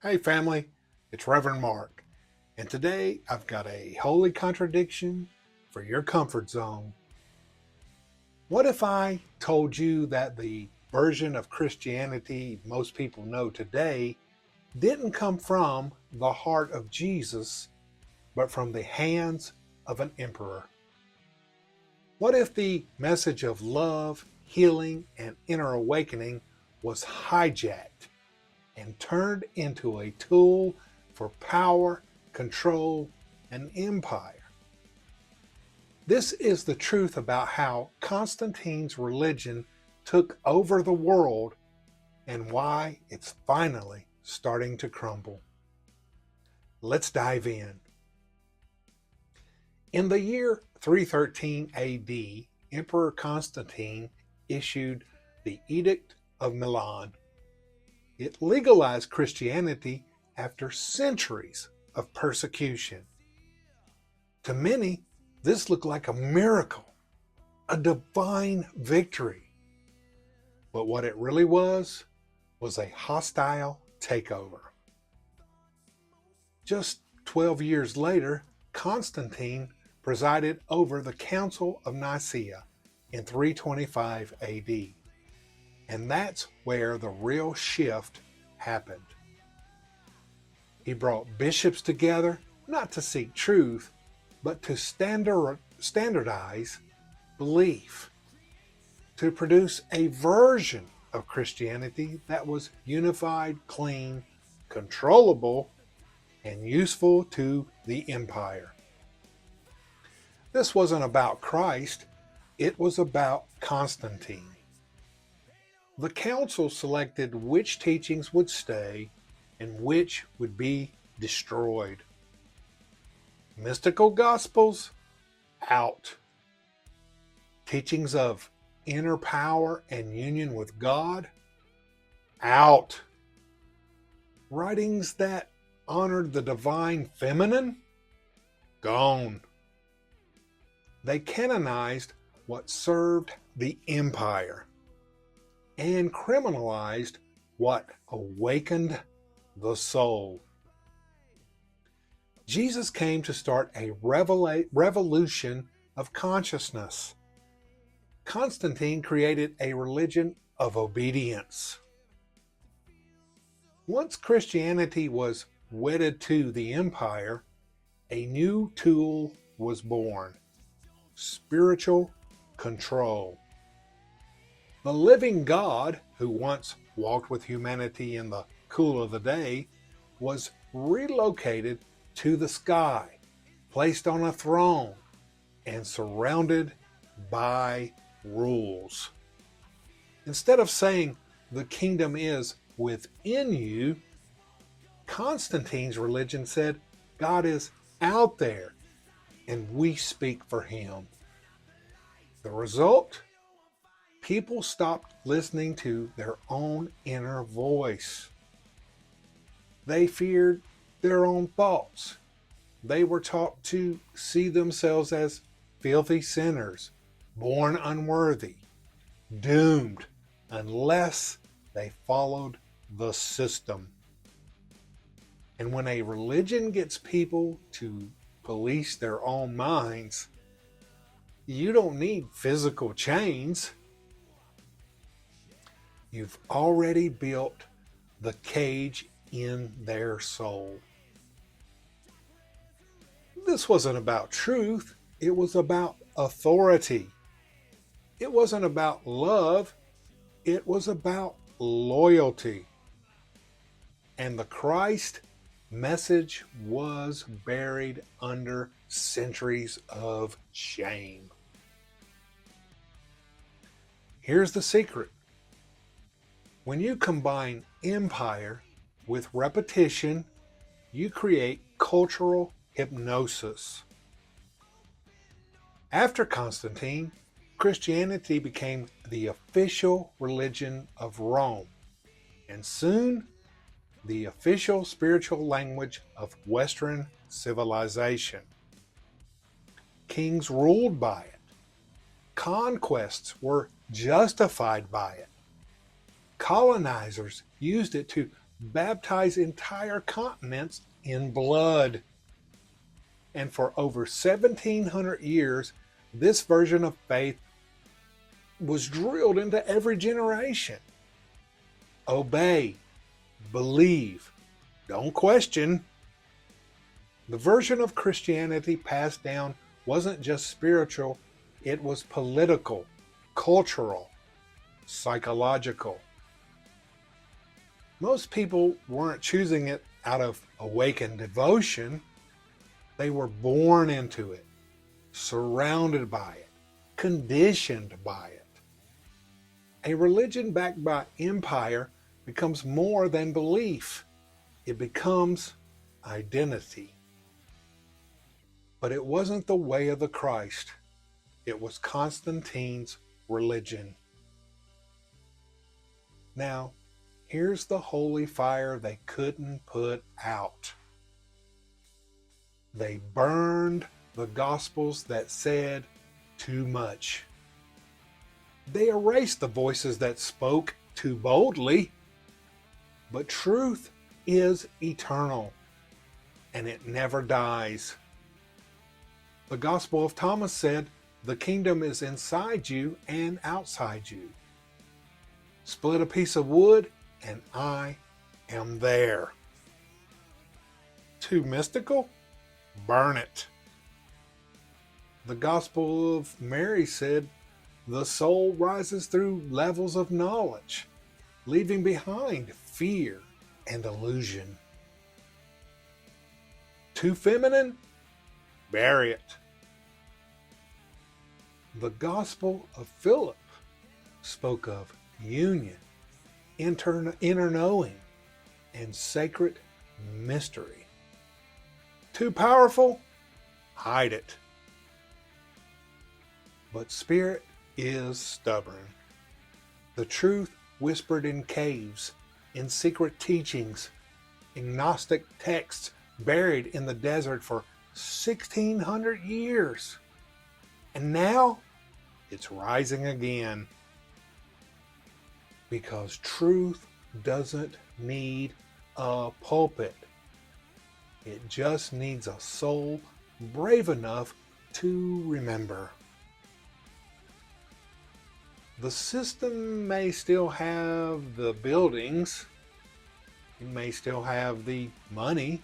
Hey family, it's Reverend Mark, and today I've got a holy contradiction for your comfort zone. What if I told you that the version of Christianity most people know today didn't come from the heart of Jesus, but from the hands of an emperor? What if the message of love, healing, and inner awakening was hijacked and turned into a tool for power, control, and empire? This is the truth about how Constantine's religion took over the world and why it's finally starting to crumble. Let's dive in. In the year 313 AD, Emperor Constantine issued the Edict of Milan. It legalized Christianity after centuries of persecution. To many, this looked like a miracle, a divine victory. But what it really was a hostile takeover. Just 12 years later, Constantine presided over the Council of Nicaea in 325 AD. And that's where the real shift happened. He brought bishops together, not to seek truth, but to standardize belief, to produce a version of Christianity that was unified, clean, controllable, and useful to the empire. This wasn't about Christ, it was about Constantine. The council selected which teachings would stay and which would be destroyed. Mystical gospels, out. Teachings of inner power and union with God, out. Writings that honored the divine feminine, gone. They canonized what served the empire and criminalized what awakened the soul. Jesus came to start a revolution of consciousness. Constantine created a religion of obedience. Once Christianity was wedded to the empire, a new tool was born: spiritual control. The living God, who once walked with humanity in the cool of the day, was relocated to the sky, placed on a throne, and surrounded by rules. Instead of saying the kingdom is within you, Constantine's religion said God is out there and we speak for him. The result? People stopped listening to their own inner voice. They feared their own thoughts. They were taught to see themselves as filthy sinners, born unworthy, doomed, unless they followed the system. And when a religion gets people to police their own minds, you don't need physical chains. You've already built the cage in their soul. This wasn't about truth, it was about authority. It wasn't about love, it was about loyalty. And the Christ message was buried under centuries of shame. Here's the secret. When you combine empire with repetition, you create cultural hypnosis. After Constantine, Christianity became the official religion of Rome, and soon the official spiritual language of Western civilization. Kings ruled by it. Conquests were justified by it. Colonizers used it to baptize entire continents in blood. And for over 1700 years, this version of faith was drilled into every generation. Obey, believe, don't question. The version of Christianity passed down wasn't just spiritual, it was political, cultural, psychological. Most people weren't choosing it out of awakened devotion. They were born into it, surrounded by it, conditioned by it. A religion backed by empire becomes more than belief. It becomes identity. But it wasn't the way of the Christ. It was Constantine's religion. Now, here's the holy fire they couldn't put out. They burned the Gospels that said too much. They erased the voices that spoke too boldly. But truth is eternal, and it never dies. The Gospel of Thomas said, "The kingdom is inside you and outside you." Split a piece of wood, and I am there. Too mystical? Burn it. The Gospel of Mary said, "The soul rises through levels of knowledge, leaving behind fear and illusion." Too feminine? Bury it. The Gospel of Philip spoke of union, inner knowing, and sacred mystery. Too powerful? Hide it. But spirit is stubborn. The truth whispered in caves, in secret teachings, in Gnostic texts buried in the desert for 1600 years. And now it's rising again. Because truth doesn't need a pulpit. It just needs a soul brave enough to remember. The system may still have the buildings. It may still have the money.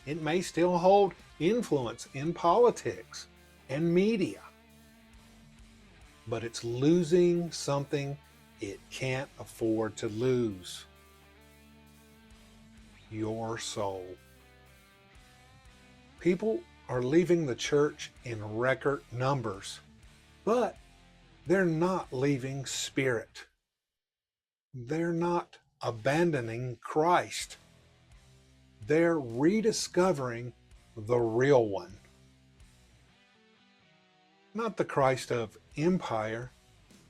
It may still hold influence in politics and media. But it's losing something it can't afford to lose. Your soul. People are leaving the church in record numbers, but they're not leaving spirit. They're not abandoning Christ. They're rediscovering the real one. Not the Christ of empire,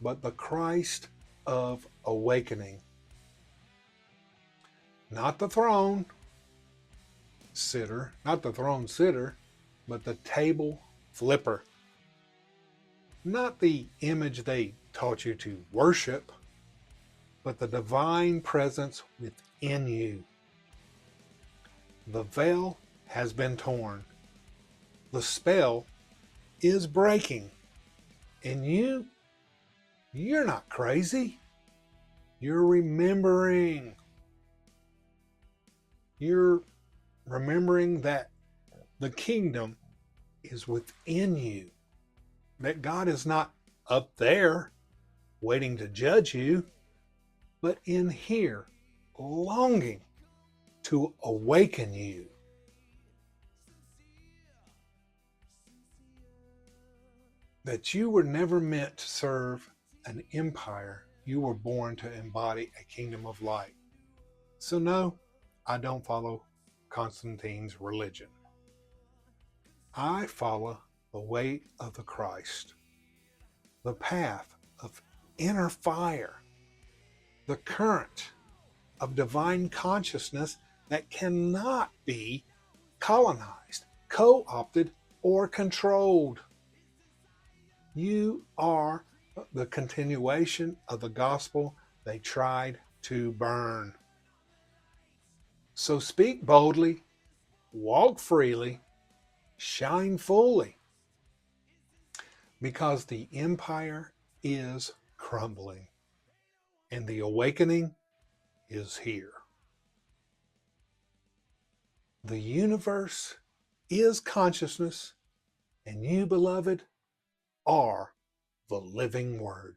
but the Christ of awakening. Not the throne sitter, but the table flipper. Not the image they taught you to worship, but the divine presence within you. The veil has been torn. The spell is breaking. And you're not crazy. You're remembering. You're remembering that the kingdom is within you. That God is not up there waiting to judge you, but in here, longing to awaken you. That you were never meant to serve an empire. You were born to embody a kingdom of light. So no, I don't follow Constantine's religion. I follow the way of the Christ, the path of inner fire, the current of divine consciousness that cannot be colonized, co-opted, or controlled. You are the continuation of the gospel they tried to burn. So speak boldly, walk freely, shine fully, because the empire is crumbling and the awakening is here. The universe is consciousness, and you, beloved, are the living word.